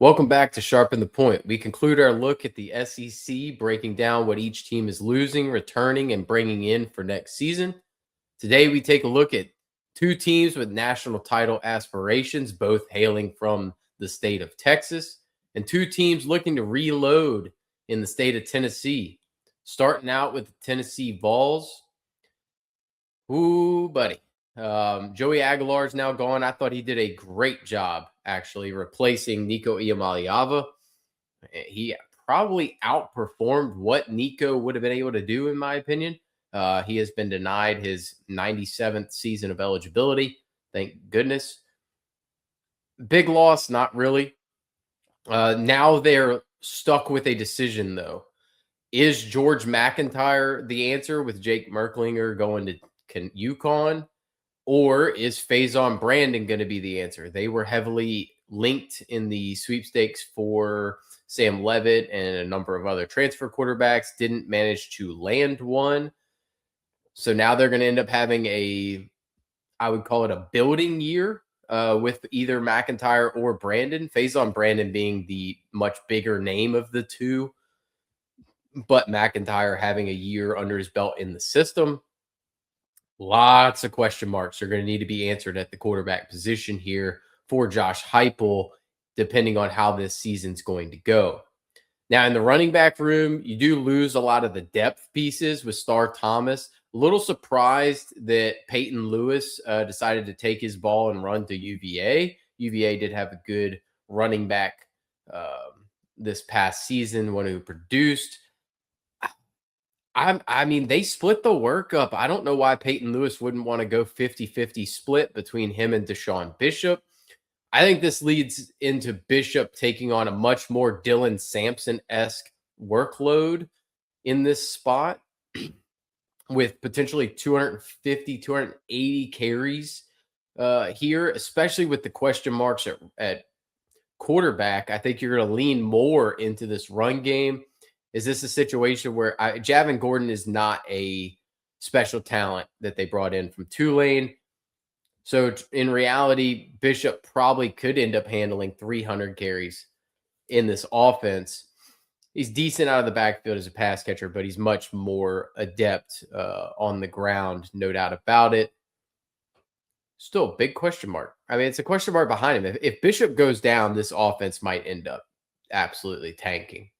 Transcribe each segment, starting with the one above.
Welcome back to Sharpen the Point. We conclude our look at the SEC, breaking down what each team is losing, returning, and bringing in for next season. Today, we take a look at two teams with national title aspirations, both hailing from the state of Texas, and two teams looking to reload in the state of Tennessee. Starting out with the Tennessee Vols. Ooh, buddy. Joey Aguilar is now gone. I thought he did a great job, actually, replacing Nico Iamaleava. He probably outperformed what Nico would have been able to do, in my opinion. He has been denied his 97th season of eligibility. Thank goodness. Big loss, not really. Now they're stuck with a decision, though. Is George McIntyre the answer with Jake Merklinger going to UConn? Or is Faison Brandon going to be the answer? They were heavily linked in the sweepstakes for Sam Levitt and a number of other transfer quarterbacks, didn't manage to land one. So now they're going to end up having I would call it a building year with either McIntyre or Brandon. Faison Brandon being the much bigger name of the two, but McIntyre having a year under his belt in the system. Lots of question marks are going to need to be answered at the quarterback position here for Josh Heupel, depending on how this season's going to go. Now, in the running back room, you do lose a lot of the depth pieces with Star Thomas. A little surprised that Peyton Lewis decided to take his ball and run to UVA. UVA did have a good running back this past season, one who produced. I mean, they split the work up. I don't know why Peyton Lewis wouldn't want to go 50-50 split between him and Deshaun Bishop. I think this leads into Bishop taking on a much more Dylan Sampson-esque workload in this spot with potentially 250, 280 carries here, especially with the question marks at quarterback. I think you're going to lean more into this run game. Is this a situation where Javon Gordon is not a special talent that they brought in from Tulane? So in reality, Bishop probably could end up handling 300 carries in this offense. He's decent out of the backfield as a pass catcher, but he's much more adept on the ground, no doubt about it. Still a big question mark. I mean, it's a question mark behind him. If Bishop goes down, this offense might end up absolutely tanking.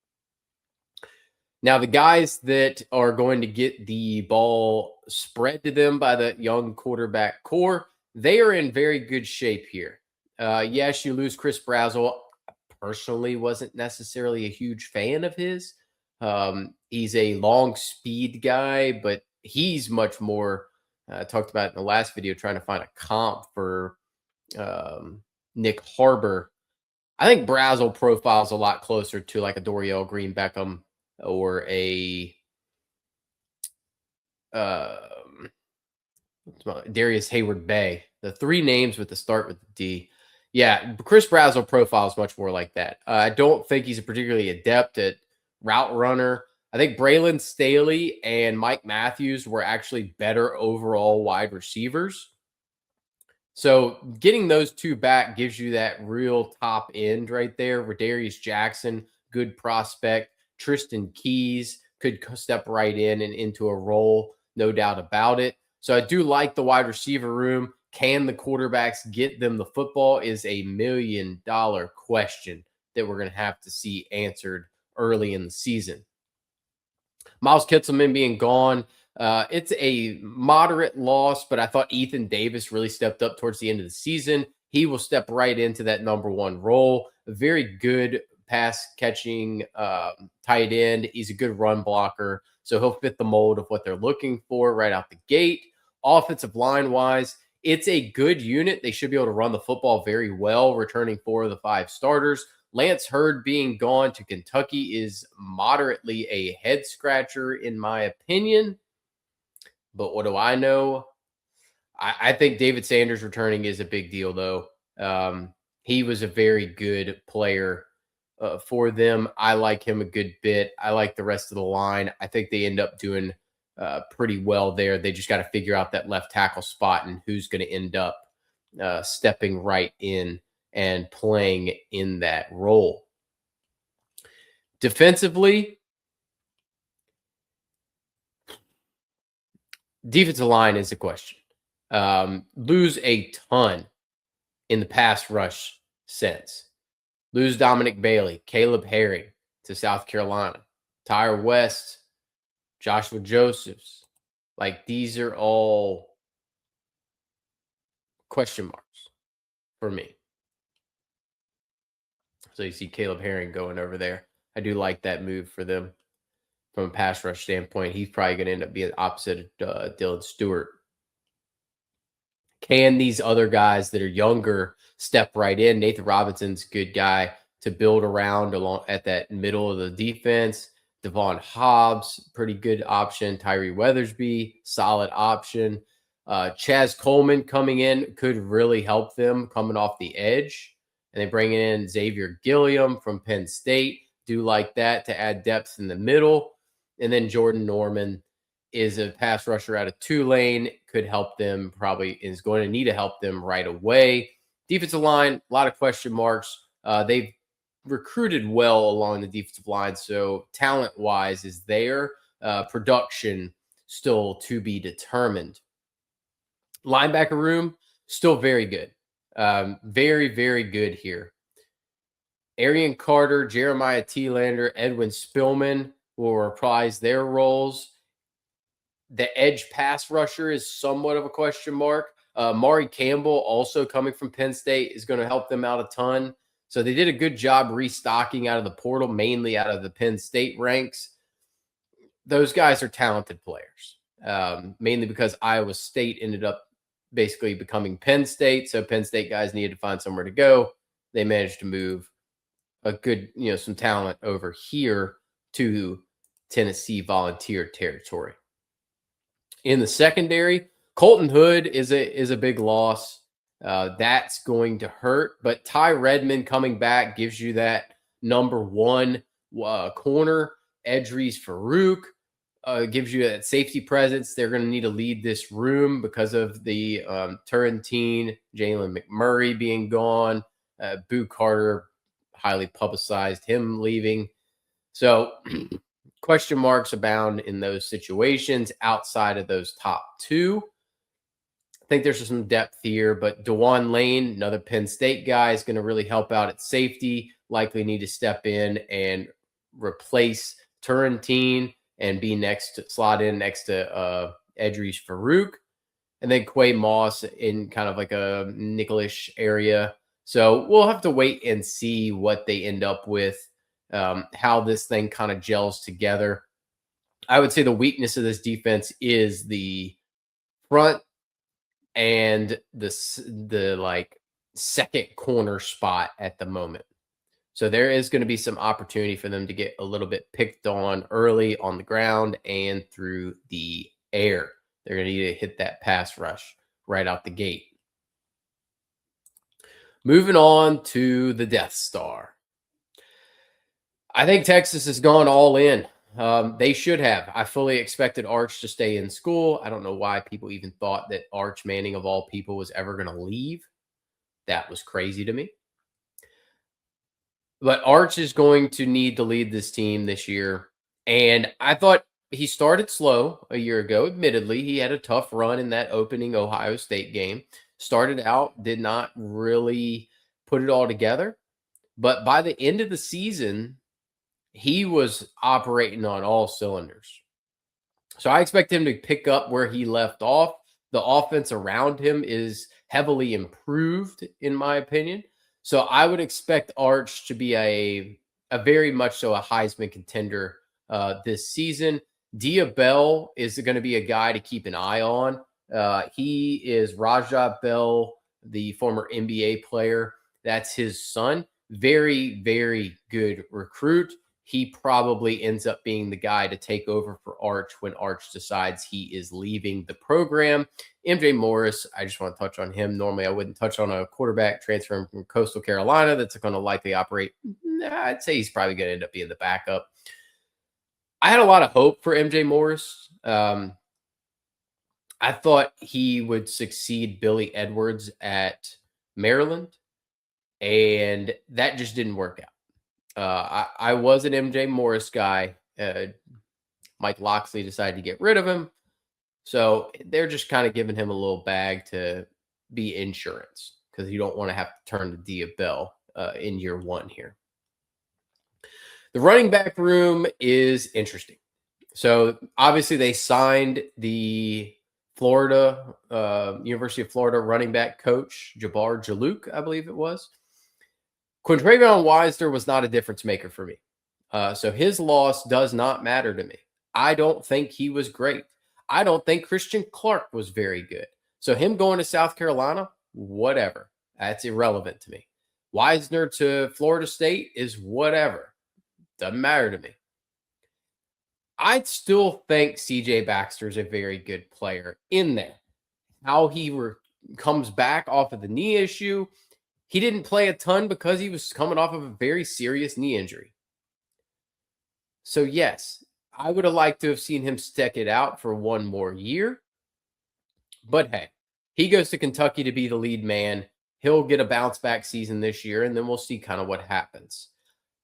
Now, the guys that are going to get the ball spread to them by the young quarterback core, they are in very good shape here. Yes, you lose Chris Brazzell. Personally, wasn't necessarily a huge fan of his. He's a long speed guy, but he's much more, I talked about in the last video, trying to find a comp for Nick Harbor. I think Brazzell profiles a lot closer to like a Dorial Green Beckham or a Darius Hayward Bay. The three names with the start with the D. Yeah, Chris Brazzell profiles much more like that. I don't think he's a particularly adept at route runner. I think Braylon Staley and Mike Matthews were actually better overall wide receivers. So getting those two back gives you that real top end right there. Darius Jackson, good prospect. Tristan Keys could step right in and into a role, no doubt about it. So I do like the wide receiver room. Can the quarterbacks get them the football is a $1 million question that we're going to have to see answered early in the season. Miles Kitselman being gone, it's a moderate loss, but I thought Ethan Davis really stepped up towards the end of the season. He will step right into that number one role. A very good pass catching tight end. He's a good run blocker, so he'll fit the mold of what they're looking for right out the gate. Offensive line wise, it's a good unit. They should be able to run the football very well, returning 4 of the 5 starters. Lance Hurd being gone to Kentucky is moderately a head scratcher, in my opinion. But what do I know? I think David Sanders returning is a big deal, though. He was a very good player for them. I like him a good bit. I like the rest of the line. I think they end up doing pretty well there. They just got to figure out that left tackle spot and who's going to end up stepping right in and playing in that role. Defensively, defensive line is a question. Lose a ton in the pass rush sense. Lose Dominic Bailey, Caleb Herring to South Carolina, Tyre West, Joshua Josephs. Like, these are all question marks for me. So you see Caleb Herring going over there. I do like that move for them from a pass rush standpoint. He's probably going to end up being opposite of Dylan Stewart. Can these other guys that are younger step right in? Nathan Robinson's a good guy to build around along at that middle of the defense. Devon Hobbs, pretty good option. Tyree Weathersby, solid option. Chaz Coleman coming in could really help them coming off the edge. And they bring in Xavier Gilliam from Penn State. Do like that to add depth in the middle. And then Jordan Norman is a pass rusher out of Tulane, could help them, probably is going to need to help them right away. Defensive line, a lot of question marks. They've recruited well along the defensive line, so talent-wise is there. Production still to be determined. Linebacker room, still very good. Very, very good here. Arian Carter, Jeremiah Thielander, Edwin Spillman will reprise their roles. The edge pass rusher is somewhat of a question mark. Maury Campbell, also coming from Penn State, is going to help them out a ton. So they did a good job restocking out of the portal, mainly out of the Penn State ranks. Those guys are talented players, mainly because Iowa State ended up basically becoming Penn State. So Penn State guys needed to find somewhere to go. They managed to move a good, some talent over here to Tennessee Volunteer territory. In the secondary, Colton Hood is a big loss. That's going to hurt. But Ty Redmond coming back gives you that number one corner. Edries Farouk gives you that safety presence. They're going to need to lead this room because of the Turrentine, Jalen McMurray being gone. Boo Carter, highly publicized, him leaving. So question marks abound in those situations outside of those top two. I think there's some depth here, but DeJuan Lane, another Penn State guy, is going to really help out at safety. Likely need to step in and replace Turrentine and be slot in next to Edries Farouk. And then Quay Moss in kind of like a nickel-ish area. So we'll have to wait and see what they end up with. How this thing kind of gels together. I would say the weakness of this defense is the front and the like second corner spot at the moment. So there is going to be some opportunity for them to get a little bit picked on early on the ground and through the air. They're going to need to hit that pass rush right out the gate. Moving on to the Death Star. I think Texas has gone all in. They should have. I fully expected Arch to stay in school. I don't know why people even thought that Arch Manning, of all people, was ever going to leave. That was crazy to me. But Arch is going to need to lead this team this year. And I thought he started slow a year ago. Admittedly, he had a tough run in that opening Ohio State game. Started out, did not really put it all together. But by the end of the season, he was operating on all cylinders. So I expect him to pick up where he left off. The offense around him is heavily improved, in my opinion. So I would expect Arch to be a very much so a Heisman contender this season. Dia Bell is going to be a guy to keep an eye on. He is Rajah Bell, the former NBA player. That's his son. Very, very good recruit. He probably ends up being the guy to take over for Arch when Arch decides he is leaving the program. MJ Morris, I just want to touch on him. Normally, I wouldn't touch on a quarterback transferring from Coastal Carolina that's going to likely operate. I'd say he's probably going to end up being the backup. I had a lot of hope for MJ Morris. I thought he would succeed Billy Edwards at Maryland. and that just didn't work out. I was an MJ Morris guy. Mike Locksley decided to get rid of him. So they're just kind of giving him a little bag to be insurance because you don't want to have to turn to Dia Bell in year one here. The running back room is interesting. So obviously they signed the Florida, University of Florida running back coach, Jabbar Jalouk, I believe it was. Quintravion Wisner was not a difference maker for me. So his loss does not matter to me. I don't think he was great. I don't think Christian Clark was very good. So him going to South Carolina, whatever. That's irrelevant to me. Wisner to Florida State is whatever. Doesn't matter to me. I still think CJ Baxter is a very good player in there. How he comes back off of the knee issue, he didn't play a ton because he was coming off of a very serious knee injury. So, yes, I would have liked to have seen him stick it out for one more year. But hey, he goes to Kentucky to be the lead man. He'll get a bounce back season this year, and then we'll see kind of what happens.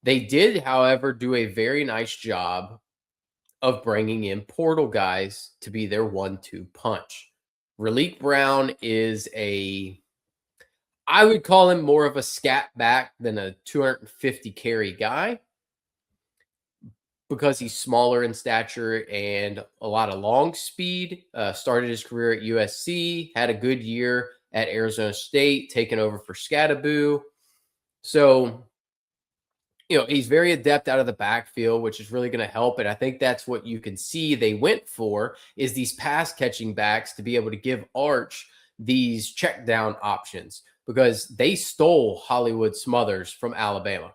They did, however, do a very nice job of bringing in portal guys to be their 1-2 punch. Raleek Brown is I would call him more of a scat back than a 250 carry guy because he's smaller in stature and a lot of long speed. Started his career at USC, had a good year at Arizona State, taking over for Scadaboo. So, he's very adept out of the backfield, which is really going to help. And I think that's what you can see they went for is these pass catching backs to be able to give Arch these check down options because they stole Hollywood Smothers from Alabama.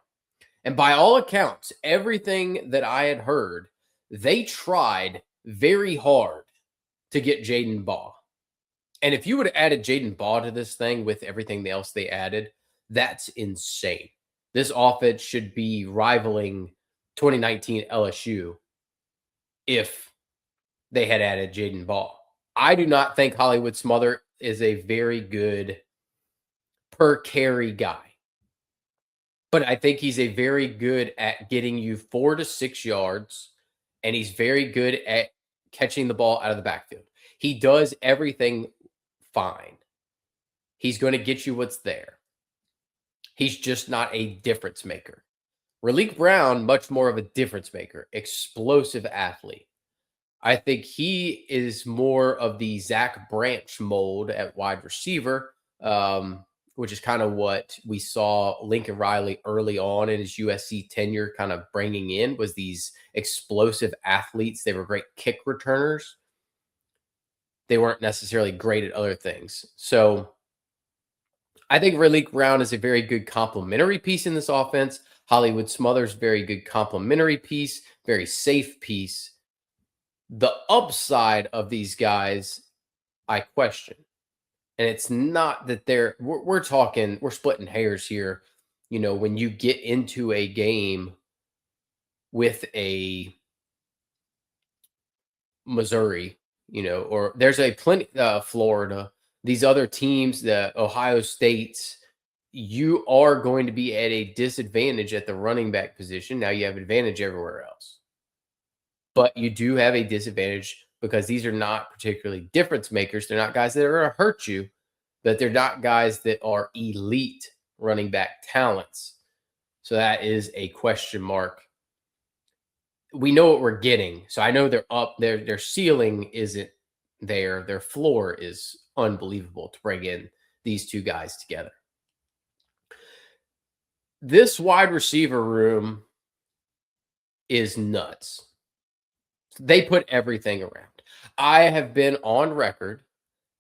And by all accounts, everything that I had heard, they tried very hard to get Jaden Baugh. And if you would have added Jaden Baugh to this thing with everything else they added, that's insane. This offense should be rivaling 2019 LSU if they had added Jaden Baugh. I do not think Hollywood Smother is a very good per carry guy. But I think he's a very good at getting you 4 to 6 yards, and he's very good at catching the ball out of the backfield. He does everything fine. He's going to get you what's there. He's just not a difference maker. Raleek Brown, much more of a difference maker, explosive athlete. I think he is more of the Zach Branch mold at wide receiver, which is kind of what we saw Lincoln Riley early on in his USC tenure kind of bringing in was these explosive athletes. They were great kick returners. They weren't necessarily great at other things. So I think Raleek Brown is a very good complementary piece in this offense. Hollywood Smothers, very good complementary piece, very safe piece. The upside of these guys, I question. And it's not that we're splitting hairs here. When you get into a game with a Missouri, or there's a plenty, Florida, these other teams, the Ohio States, you are going to be at a disadvantage at the running back position. Now you have advantage everywhere else. But you do have a disadvantage because these are not particularly difference makers. They're not guys that are going to hurt you, but they're not guys that are elite running back talents. So that is a question mark. We know what we're getting. So I know they're up there. Their ceiling isn't there. Their floor is unbelievable to bring in these two guys together. This wide receiver room is nuts. They put everything around. I have been on record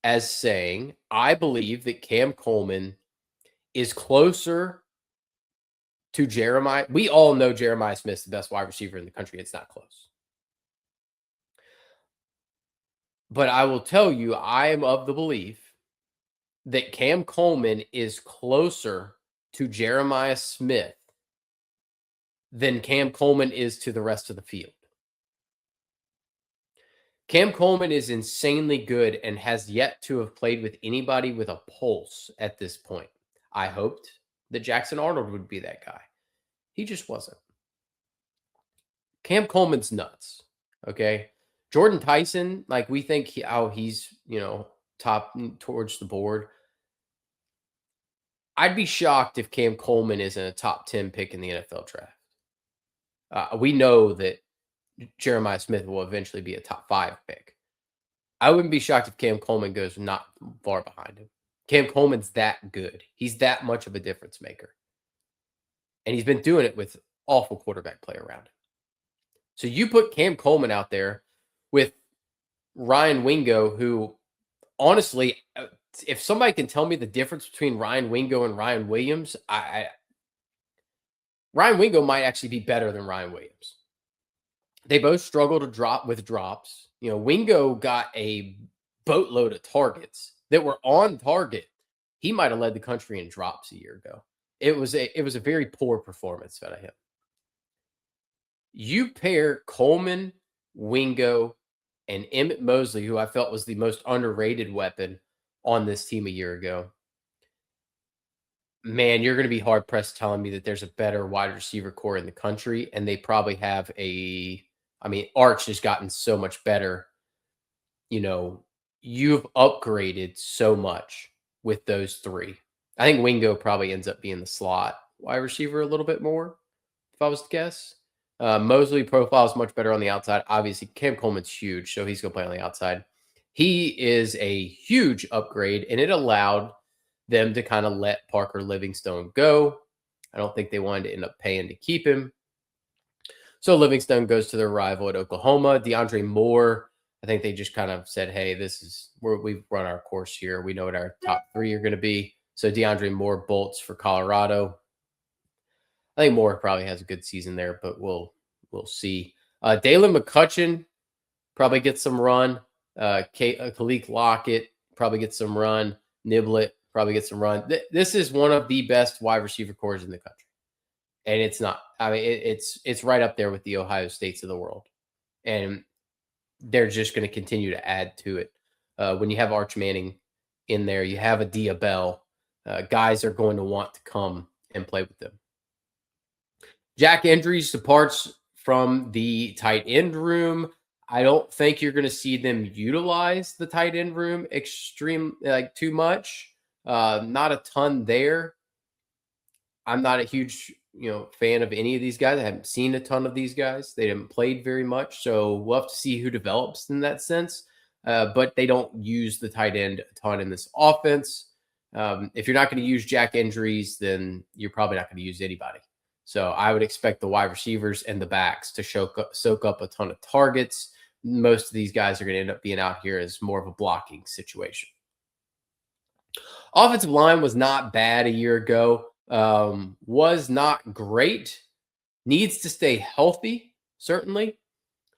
as saying I believe that Cam Coleman is closer to Jeremiah. We all know Jeremiah Smith's the best wide receiver in the country. It's not close. But I will tell you, I am of the belief that Cam Coleman is closer to Jeremiah Smith than Cam Coleman is to the rest of the field. Cam Coleman is insanely good and has yet to have played with anybody with a pulse at this point. I hoped that Jackson Arnold would be that guy. He just wasn't. Cam Coleman's nuts. Okay. Jordan Tyson, like we think he's, top towards the board. I'd be shocked if Cam Coleman isn't a top 10 pick in the NFL draft. We know that Jeremiah Smith will eventually be a top 5 pick. I wouldn't be shocked if Cam Coleman goes not far behind him. Cam Coleman's that good. He's that much of a difference maker. And he's been doing it with awful quarterback play around him. So you put Cam Coleman out there with Ryan Wingo, who honestly, if somebody can tell me the difference between Ryan Wingo and Ryan Williams, Ryan Wingo might actually be better than Ryan Williams. They both struggle to drop with drops. Wingo got a boatload of targets that were on target. He might have led the country in drops a year ago. It was a very poor performance out of him. You pair Coleman, Wingo, and Emmett Mosley, who I felt was the most underrated weapon on this team a year ago. Man, you're going to be hard pressed telling me that there's a better wide receiver core in the country, and they probably have Arch has gotten so much better. You've upgraded so much with those three. I think Wingo probably ends up being the slot wide receiver a little bit more, if I was to guess. Mosley profile is much better on the outside. Obviously, Cam Coleman's huge, so he's going to play on the outside. He is a huge upgrade, and it allowed them to kind of let Parker Livingstone go. I don't think they wanted to end up paying to keep him. So Livingstone goes to their rival at Oklahoma. DeAndre Moore, I think they just kind of said, hey, we've run our course here. We know what our top 3 are going to be. So DeAndre Moore bolts for Colorado. I think Moore probably has a good season there, but we'll see. Dalen McCutcheon probably gets some run. Khalil Lockett probably gets some run. Niblett probably gets some run. This is one of the best wide receiver cores in the country. And it's not. It's right up there with the Ohio States of the world. And they're just going to continue to add to it. When you have Arch Manning in there, you have a Diabell. Guys are going to want to come and play with them. Jack Andrews departs from the tight end room. I don't think you're going to see them utilize the tight end room too much. Not a ton there. I'm not a huge fan of any of these guys. I haven't seen a ton of these guys. They haven't played very much, so we'll have to see who develops in that sense. But they don't use the tight end a ton in this offense. If you're not going to use Jack Andrews, then you're probably not going to use anybody. So I would expect the wide receivers and the backs to soak up a ton of targets. Most of these guys are going to end up being out here as more of a blocking situation. Offensive line was not bad a year ago. Was not great. Needs to stay healthy, certainly.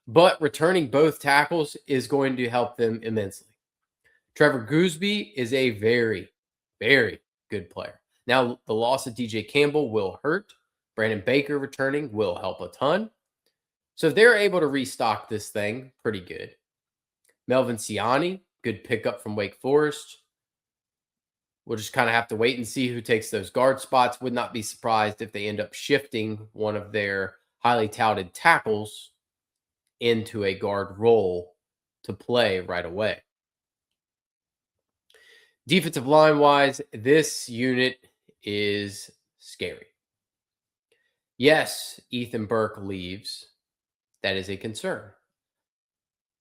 But returning both tackles is going to help them immensely. Trevor Gooseby is a very, very good player. Now, the loss of DJ Campbell will hurt. Brandon Baker returning will help a ton. So they're able to restock this thing pretty good. Melvin Siani, good pickup from Wake Forest. We'll just kind of have to wait and see who takes those guard spots. Would not be surprised if they end up shifting one of their highly touted tackles into a guard role to play right away. Defensive line-wise, this unit is scary. Yes, Ethan Burke leaves. That is a concern.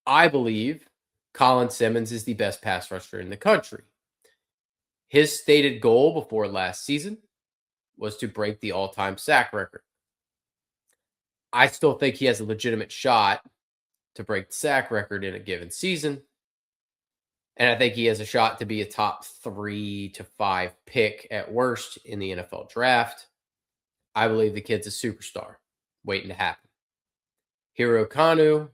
I believe Colin Simmons is the best pass rusher in the country. His stated goal before last season was to break the all-time sack record. I still think he has a legitimate shot to break the sack record in a given season. And I think he has a shot to be a top 3 to 5 pick at worst in the NFL draft. I believe the kid's a superstar waiting to happen. Hiro Kanu,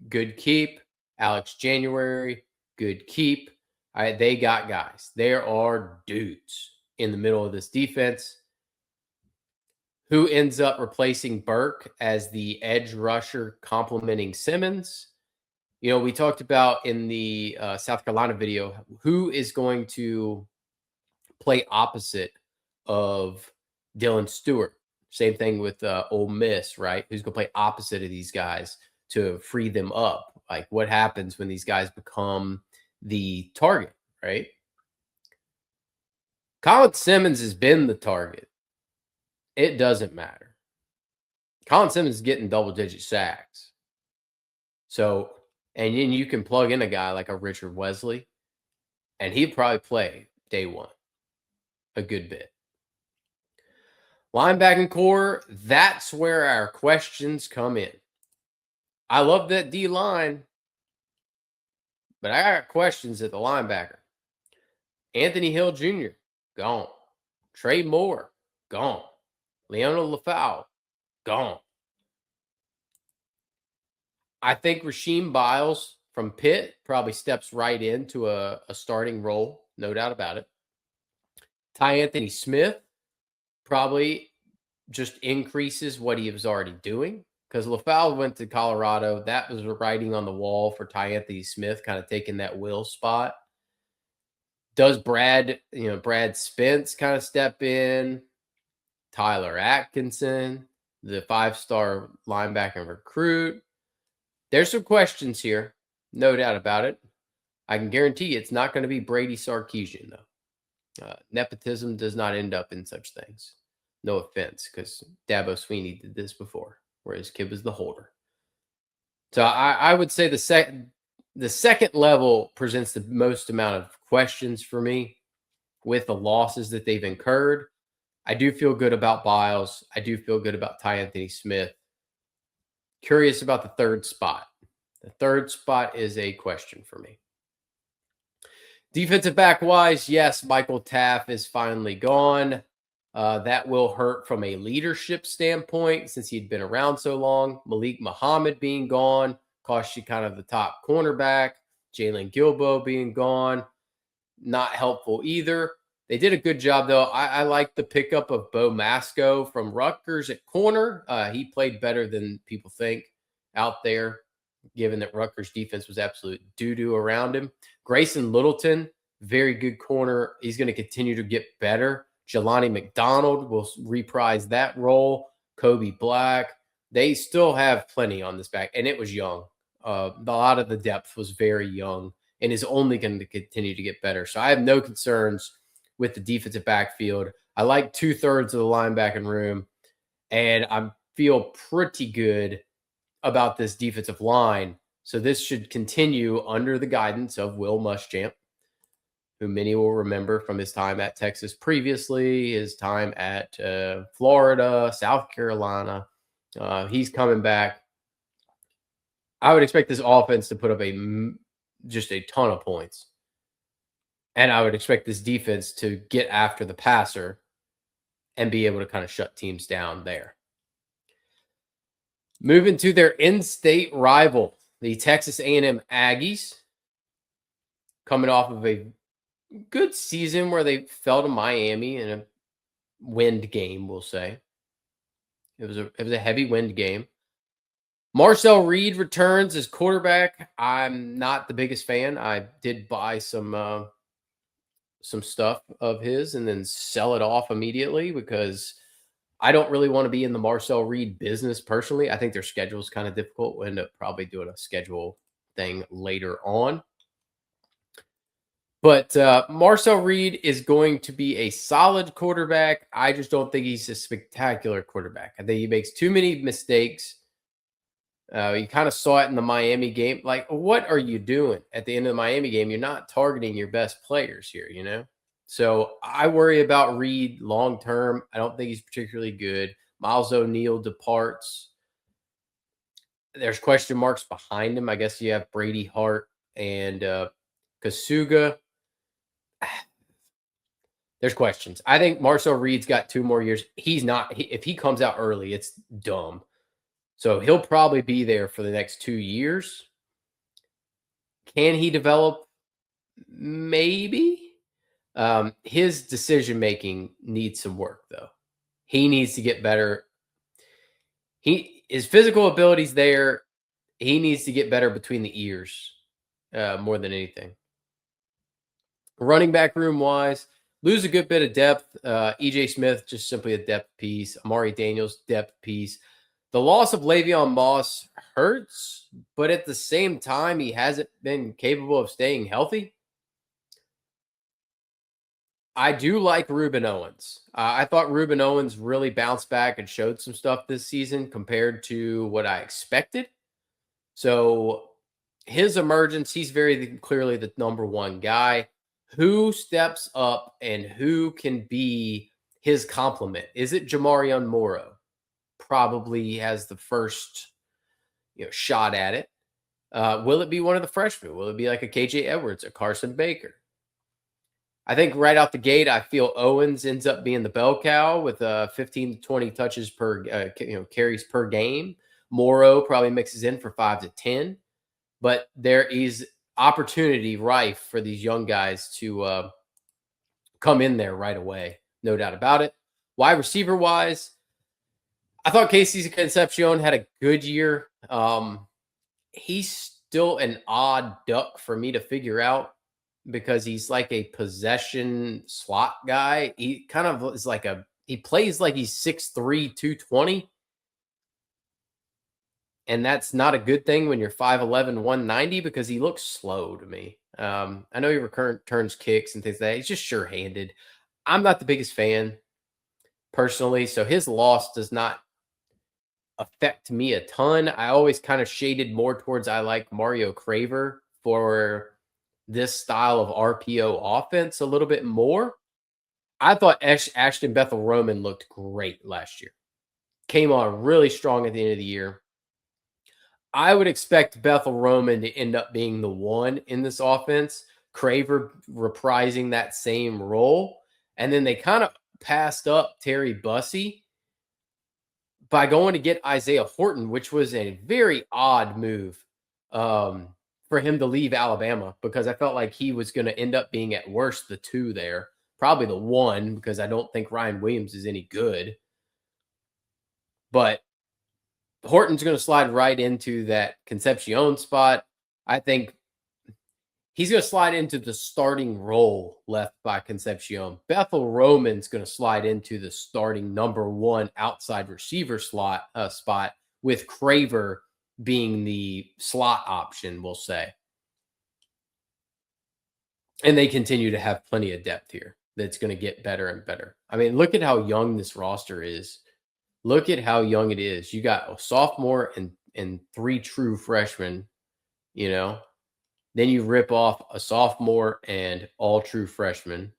good keep. Alex January, good keep. They got guys. There are dudes in the middle of this defense. Who ends up replacing Burke as the edge rusher complementing Simmons? We talked about in the South Carolina video who is going to play opposite of Dylan Stewart. Same thing with Ole Miss, right? Who's going to play opposite of these guys to free them up? Like, what happens when these guys become the target, right? Colin Simmons has been the target. It doesn't matter. Colin Simmons is getting double-digit sacks. So, and then you can plug in a guy like a Richard Wesley, and he'd probably play day one a good bit. Linebacking core, that's where our questions come in. I love that D line, but I got questions at the linebacker. Anthony Hill Jr., gone. Trey Moore, gone. Leonard LaFau, gone. I think Rasheem Biles from Pitt probably steps right into a starting role, no doubt about it. Ty Anthony Smith probably just increases what he was already doing because LaFau went to Colorado. That was writing on the wall for Ty Anthony Smith, kind of taking that Will spot. Does Brad Spence kind of step in? Tyler Atkinson, the 5-star linebacker recruit. There's some questions here, no doubt about it. I can guarantee you it's not going to be Brady Sarkisian, though. Nepotism does not end up in such things. No offense, because Dabo Sweeney did this before, where his kid was the holder. So I would say the second level presents the most amount of questions for me with the losses that they've incurred. I do feel good about Biles. I do feel good about Ty Anthony Smith. Curious about the third spot. The third spot is a question for me. Defensive back wise, yes, Michael Taff is finally gone. That will hurt from a leadership standpoint since he'd been around so long. Malik Muhammad being gone cost you kind of the top cornerback. Jalen Gilbo being gone, not helpful either. They did a good job, though. I like the pickup of Bo Masco from Rutgers at corner. He played better than people think out there, given that Rutgers defense was absolute doo-doo around him. Grayson Littleton, very good corner. He's going to continue to get better. Jelani McDonald will reprise that role. Kobe Black. They still have plenty on this back, and it was young. A lot of the depth was very young and is only going to continue to get better. So I have no concerns with the defensive backfield. I like 2/3 of the linebacking room, and I feel pretty good about this defensive line. So this should continue under the guidance of Will Muschamp, who many will remember from his time at Texas previously, his time at Florida, South Carolina. He's coming back. I would expect this offense to put up just a ton of points. And I would expect this defense to get after the passer and be able to kind of shut teams down there. Moving to their in-state rival, the Texas A&M Aggies, coming off of a good season where they fell to Miami in a wind game, we'll say. It was a heavy wind game. Marcel Reed returns as quarterback. I'm not the biggest fan. I did buy some stuff of his and then sell it off immediately because I don't really want to be in the Marcel Reed business personally. I think their schedule is kind of difficult. We'll end up probably doing a schedule thing later on. But Marcel Reed is going to be a solid quarterback. I just don't think he's a spectacular quarterback. I think he makes too many mistakes. You kind of saw it in the Miami game. Like, what are you doing at the end of the Miami game? You're not targeting your best players here, you know? So I worry about Reed long term. I don't think he's particularly good. Miles O'Neill departs. There's question marks behind him. I guess you have Brady Hart and Kasuga. There's questions. I think Marcel Reed's got 2 more years. He's not. If he comes out early, it's dumb. So he'll probably be there for the next 2 years. Can he develop? Maybe. His decision-making needs some work, though. He needs to get better. His physical ability's there. He needs to get better between the ears more than anything. Running back room-wise, lose a good bit of depth. EJ Smith, just simply a depth piece. Amari Daniels, depth piece. The loss of Le'Veon Moss hurts, but at the same time, he hasn't been capable of staying healthy. I do like Ruben Owens. I thought Ruben Owens really bounced back and showed some stuff this season compared to what I expected. So his emergence, he's very clearly the number one guy. Who steps up and who can be his complement? Is it Jamarion Morrow? Probably has the first shot at it. Will it be one of the freshmen? Will it be like a KJ Edwards, a Carson Baker? I think right out the gate, I feel Owens ends up being the bell cow with 15 to 20 touches per carries per game. Morrow probably mixes in for 5 to 10, but there is opportunity rife for these young guys to come in there right away, no doubt about it. Wide receiver wise, I thought Casey Concepcion had a good year. He's still an odd duck for me to figure out because he's like a possession slot guy. He kind of is like he plays like he's 6'3", 220. And that's not a good thing when you're 5'11", 190 because he looks slow to me. I know he returns kicks and things like that. He's just sure-handed. I'm not the biggest fan personally, so his loss does not affect me a ton. I always kind of shaded more towards I like Mario Craver for this style of RPO offense a little bit more. I thought Ashton Bethel Roman looked great last year. Came on really strong at the end of the year. I would expect Bethel Roman to end up being the one in this offense, Craver reprising that same role. And then they kind of passed up Terry Bussey by going to get Isaiah Horton, which was a very odd move for him to leave Alabama because I felt like he was going to end up being at worst the 2 there, probably the 1 because I don't think Ryan Williams is any good. But Horton's going to slide right into that Concepcion spot. I think he's going to slide into the starting role left by Concepcion. Bethel Roman's going to slide into the starting number 1 outside receiver spot with Craver being the slot option, we'll say. And they continue to have plenty of depth here that's going to get better and better. I mean, look at how young this roster is. Look at how young it is. You got a sophomore and 3 true freshmen, Then you rip off a sophomore and all true freshmen.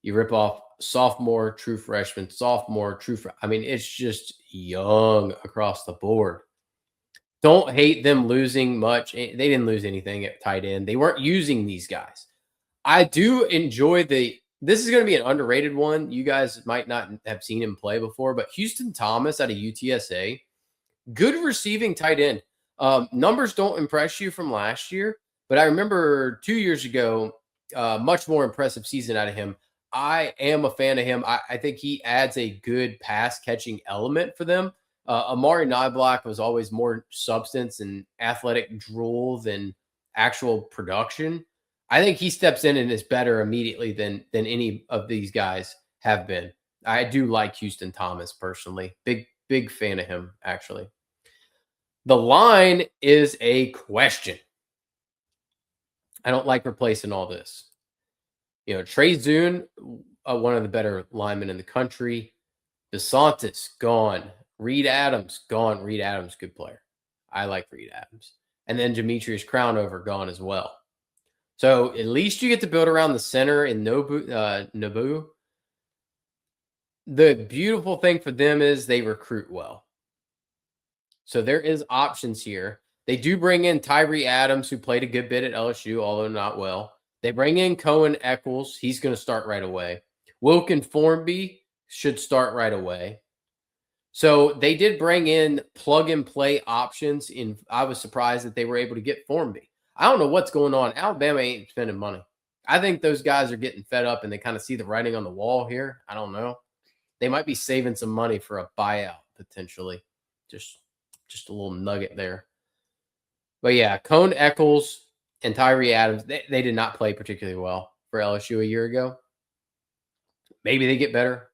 You rip off sophomore, true freshman, sophomore, I mean, it's just young across the board. Don't hate them losing much. They didn't lose anything at tight end. They weren't using these guys. I do enjoy this is going to be an underrated one. You guys might not have seen him play before, but Houston Thomas out of UTSA, good receiving tight end. Numbers don't impress you from last year, but I remember 2 years ago, much more impressive season out of him. I am a fan of him. I think he adds a good pass catching element for them. Amari Niblack was always more substance and athletic drool than actual production. I think he steps in and is better immediately than any of these guys have been. I do like Houston Thomas personally. Big fan of him, actually. The line is a question. I don't like replacing all this. Trey Zune, one of the better linemen in the country. DeSantis, gone. Reed Adams, gone. Reed Adams, good player. I like Reed Adams. And then Demetrius Crownover, gone as well. So at least you get to build around the center in Naboo. The beautiful thing for them is they recruit well. So there is options here. They do bring in Tyree Adams, who played a good bit at LSU, although not well. They bring in Cohen Eccles. He's going to start right away. Wilkin Formby should start right away. So they did bring in plug-and-play options. I was surprised that they were able to get Formby. I don't know what's going on. Alabama ain't spending money. I think those guys are getting fed up and they kind of see the writing on the wall here. I don't know. They might be saving some money for a buyout potentially. Just a little nugget there. But yeah, Cone Eccles and Tyree Adams, they did not play particularly well for LSU a year ago. Maybe they get better,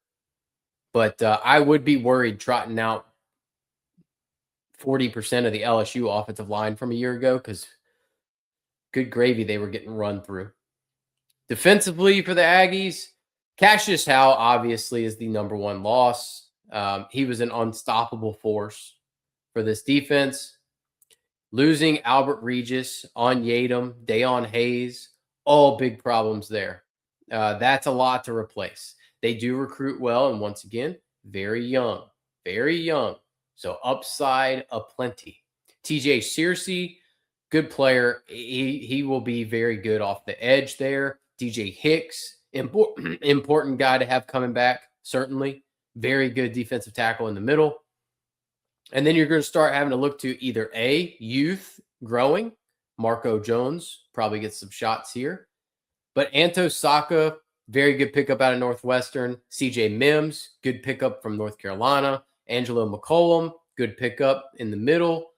but I would be worried trotting out 40% of the LSU offensive line from a year ago because good gravy, they were getting run through. Defensively for the Aggies, Cassius Howe obviously is the number one loss. He was an unstoppable force for this defense. Losing Albert Regis, Onyedem, Dayon Hayes, all big problems there. That's a lot to replace. They do recruit well, and once again, very young, very young. So upside aplenty. TJ Searcy, good player. He will be very good off the edge there. DJ Hicks, important guy to have coming back, certainly. Very good defensive tackle in the middle. And then you're going to start having to look to either A, youth growing. Marco Jones probably gets some shots here. But Anto Saka, very good pickup out of Northwestern. CJ Mims, good pickup from North Carolina. Angelo McCollum, good pickup in the middle.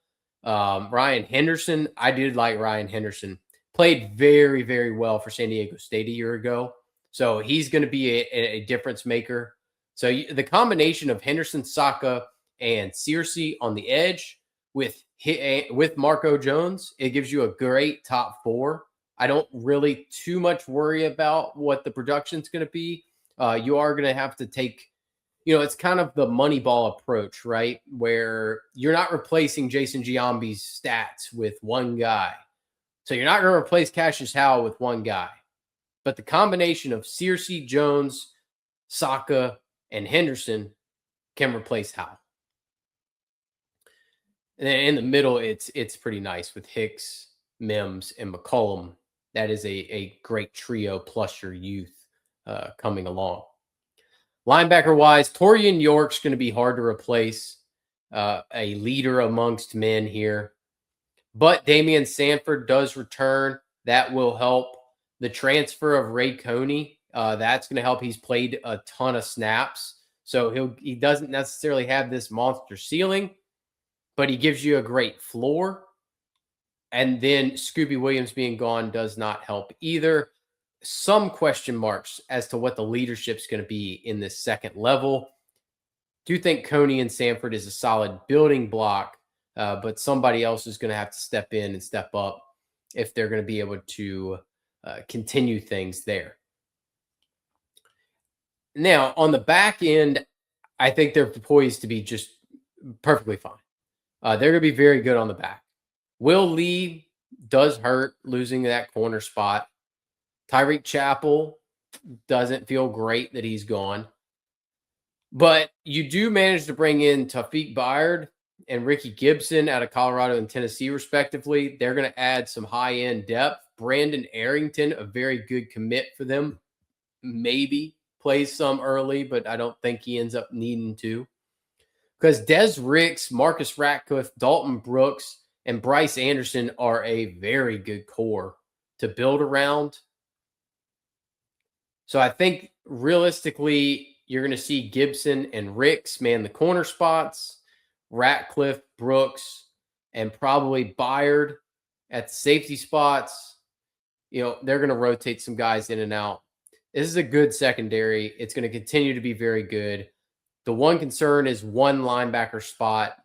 Ryan Henderson, I did like Ryan Henderson. Played very, very well for San Diego State a year ago. So he's going to be a difference maker. So the combination of Henderson, Saka, and Searcy on the edge with Marco Jones, it gives you a great top four. I don't really too much worry about what the production's going to be. You are going to have to take, it's kind of the Moneyball approach, right? Where you're not replacing Jason Giambi's stats with one guy. So you're not going to replace Cassius Howe with one guy. But the combination of Searcy, Jones, Saka, and Henderson can replace Howe. And then in the middle, it's pretty nice with Hicks, Mims, and McCollum. That is a great trio plus your youth coming along. Linebacker-wise, Torian York's going to be hard to replace, a leader amongst men here. But Damian Sanford does return. That will help. The transfer of Ray Coney, that's going to help. He's played a ton of snaps. So he doesn't necessarily have this monster ceiling, but he gives you a great floor. And then Scooby Williams being gone does not help either. Some question marks as to what the leadership's going to be in this second level. Do think Coney and Sanford is a solid building block, but somebody else is going to have to step in and step up if they're going to be able to continue things there. Now, on the back end, I think they're poised to be just perfectly fine. They're going to be very good on the back. Will Lee does hurt losing that corner spot. Tyreek Chappell doesn't feel great that he's gone. But you do manage to bring in Taufik Bayard and Ricky Gibson out of Colorado and Tennessee, respectively. They're going to add some high-end depth. Brandon Arrington, a very good commit for them. Maybe plays some early, but I don't think he ends up needing to. Because Des Ricks, Marcus Ratcliffe, Dalton Brooks, and Bryce Anderson are a very good core to build around. So I think realistically, you're going to see Gibson and Ricks man the corner spots, Ratcliffe, Brooks, and probably Bayard at the safety spots. They're going to rotate some guys in and out. This is a good secondary. It's going to continue to be very good. The one concern is one linebacker spot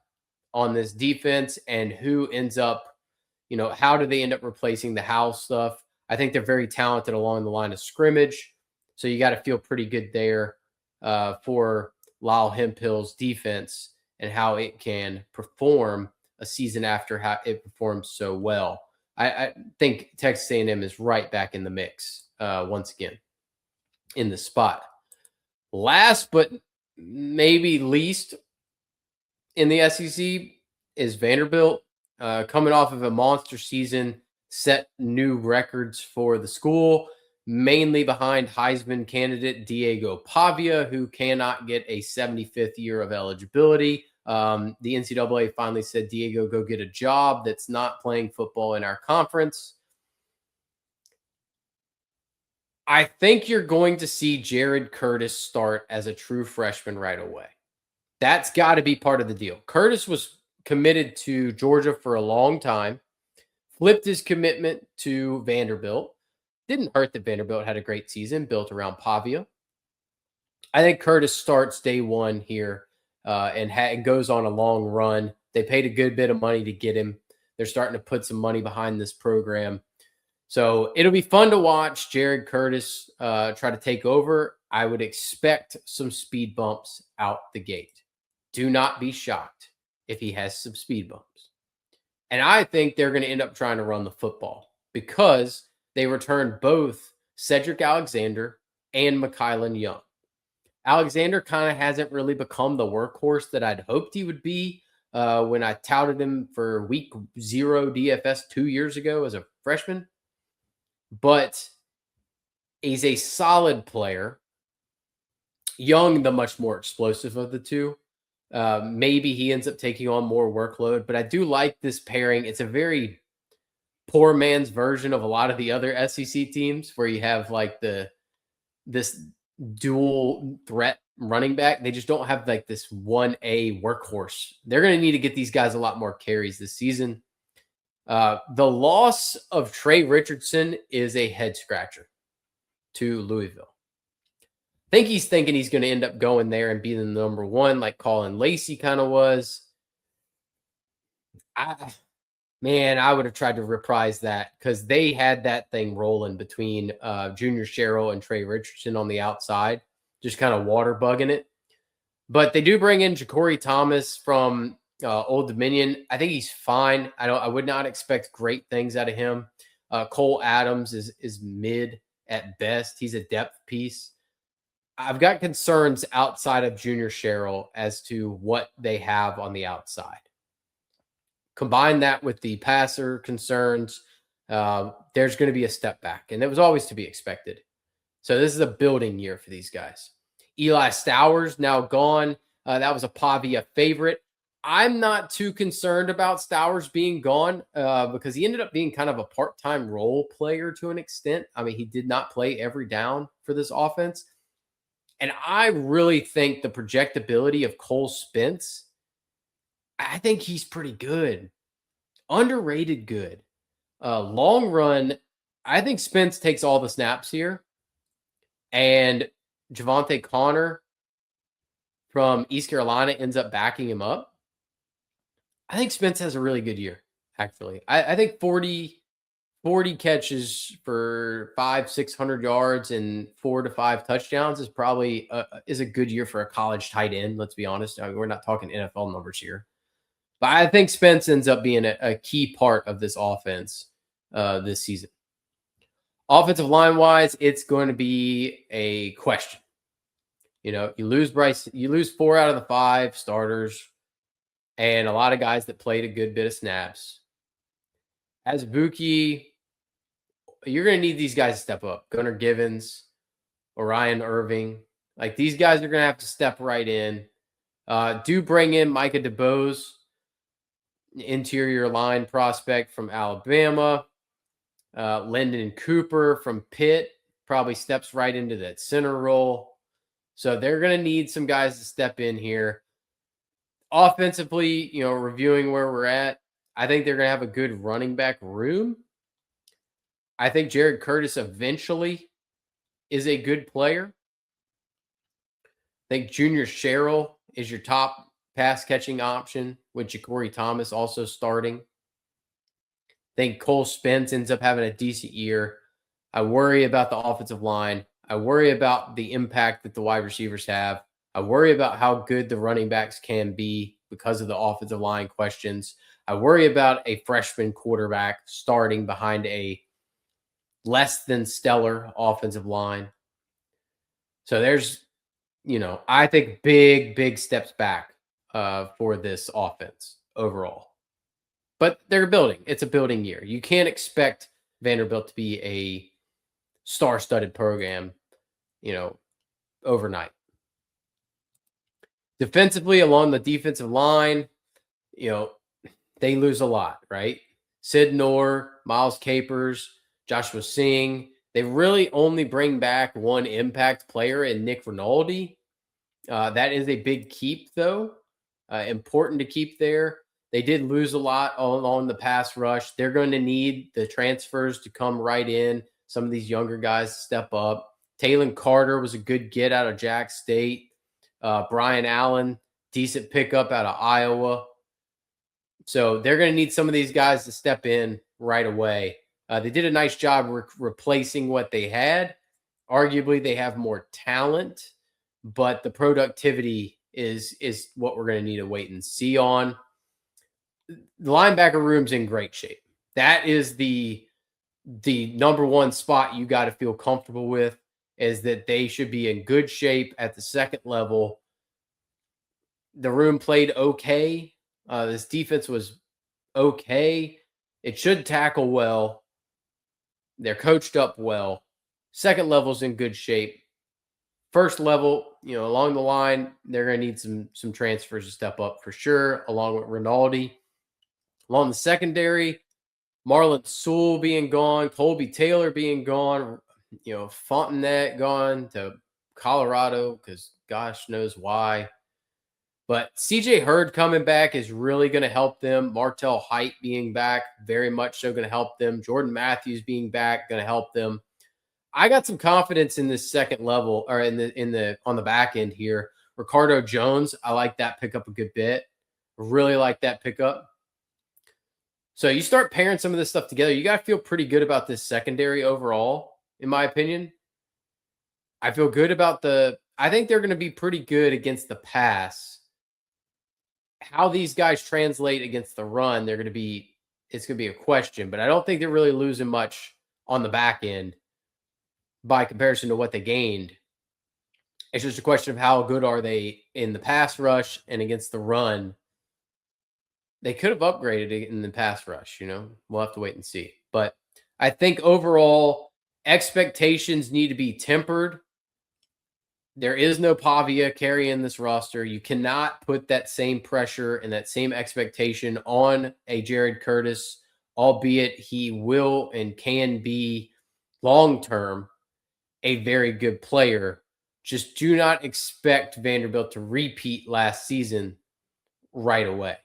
on this defense and who ends up, how do they end up replacing the House stuff? I think they're very talented along the line of scrimmage. So you got to feel pretty good there for Lyle Hemphill's defense and how it can perform a season after how it performed so well. I think Texas A&M is right back in the mix once again in the spot. Last but maybe least in the SEC is Vanderbilt, coming off of a monster season, set new records for the school, mainly behind Heisman candidate Diego Pavia, who cannot get a 75th year of eligibility. The NCAA finally said, Diego, go get a job that's not playing football in our conference. I think you're going to see Jared Curtis start as a true freshman right away. That's got to be part of the deal. Curtis was committed to Georgia for a long time, flipped his commitment to Vanderbilt. Didn't hurt that Vanderbilt had a great season built around Pavia. I think Curtis starts day one here and goes on a long run. They paid a good bit of money to get him. They're starting to put some money behind this program. So it'll be fun to watch Jared Curtis try to take over. I would expect some speed bumps out the gate. Do not be shocked if he has some speed bumps. And I think they're going to end up trying to run the football because they returned both Cedric Alexander and McKylan Young. Alexander kind of hasn't really become the workhorse that I'd hoped he would be when I touted him for week 0 DFS 2 years ago as a freshman. But he's a solid player. Young, the much more explosive of the two. Maybe he ends up taking on more workload, but I do like this pairing. It's a very poor man's version of a lot of the other SEC teams where you have like this dual threat running back. They just don't have like this 1A workhorse. They're going to need to get these guys a lot more carries this season. The loss of Trey Richardson is a head scratcher to Louisville. I think he's thinking he's going to end up going there and being the number one, like Colin Lacey kind of was. I would have tried to reprise that because they had that thing rolling between Junior Sherrill and Trey Richardson on the outside, just kind of water bugging it. But they do bring in Ja'Cory Thomas from Old Dominion. I think he's fine. I would not expect great things out of him. Cole Adams is mid at best. He's a depth piece. I've got concerns outside of Junior Sherrill as to what they have on the outside. Combine that with the passer concerns, there's going to be a step back, and it was always to be expected. So this is a building year for these guys. Eli Stowers now gone. That was a Pavia favorite. I'm not too concerned about Stowers being gone because he ended up being kind of a part-time role player to an extent. I mean, he did not play every down for this offense. And I really think the projectability of Cole Spence, I think he's pretty good. Underrated good. Long run, I think Spence takes all the snaps here. And Javante Connor from East Carolina ends up backing him up. I think Spence has a really good year, actually. I think 40 catches for 500-600 yards and 4 to 5 touchdowns is probably is a good year for a college tight end. Let's be honest. I mean, we're not talking NFL numbers here. But I think Spence ends up being a key part of this offense this season. Offensive line-wise, it's going to be a question. You know, you lose 4 out of the 5 starters and a lot of guys that played a good bit of snaps. As Buki, you're going to need these guys to step up. Gunnar Givens, Orion Irving. Like, these guys are going to have to step right in. Do bring in Micah DeBose, interior line prospect from Alabama. Lyndon Cooper from Pitt probably steps right into that center role. So they're going to need some guys to step in here. Offensively, reviewing where we're at, I think they're going to have a good running back room. I think Jared Curtis eventually is a good player. I think Junior Sherrill is your top pass catching option with Ja'Cory Thomas also starting. I think Cole Spence ends up having a decent year. I worry about the offensive line. I worry about the impact that the wide receivers have. I worry about how good the running backs can be because of the offensive line questions. I worry about a freshman quarterback starting behind a less than stellar offensive line. So there's, I think big steps back for this offense overall. But they're building. It's a building year. You can't expect Vanderbilt to be a star-studded program, overnight. Defensively, along the defensive line, they lose a lot, right? Sid Noor, Miles Capers, Joshua Singh. They really only bring back one impact player in Nick Rinaldi. That is a big keep, though. Important to keep there. They did lose a lot along the pass rush. They're going to need the transfers to come right in. Some of these younger guys step up. Talon Carter was a good get out of Jack State. Brian Allen, decent pickup out of Iowa. So they're going to need some of these guys to step in right away. They did a nice job replacing what they had. Arguably, they have more talent, but the productivity is what we're going to need to wait and see on. The linebacker room's in great shape. That is the number one spot you got to feel comfortable with, is that they should be in good shape at the second level. The room played okay. This defense was okay. It should tackle well. They're coached up well. Second level's in good shape. First level, along the line, they're going to need some transfers to step up for sure, along with Rinaldi. Along the secondary, Marlon Sewell being gone, Colby Taylor being gone, Fontenette gone to Colorado because gosh knows why. But CJ Hurd coming back is really going to help them. Martell Height being back, very much so going to help them. Jordan Matthews being back, going to help them. I got some confidence in this second level, or on the back end here. Ricardo Jones, I like that pickup a good bit. Really like that pickup. So you start pairing some of this stuff together, you got to feel pretty good about this secondary overall, in my opinion. I feel good about I think they're going to be pretty good against the pass. How these guys translate against the run, it's going to be a question, but I don't think they're really losing much on the back end by comparison to what they gained. It's just a question of how good are they in the pass rush and against the run. They could have upgraded it in the pass rush, we'll have to wait and see. But I think overall expectations need to be tempered. There is no Pavia carrying this roster. You cannot put that same pressure and that same expectation on a Jared Curtis, albeit he will and can be long-term a very good player. Just do not expect Vanderbilt to repeat last season right away.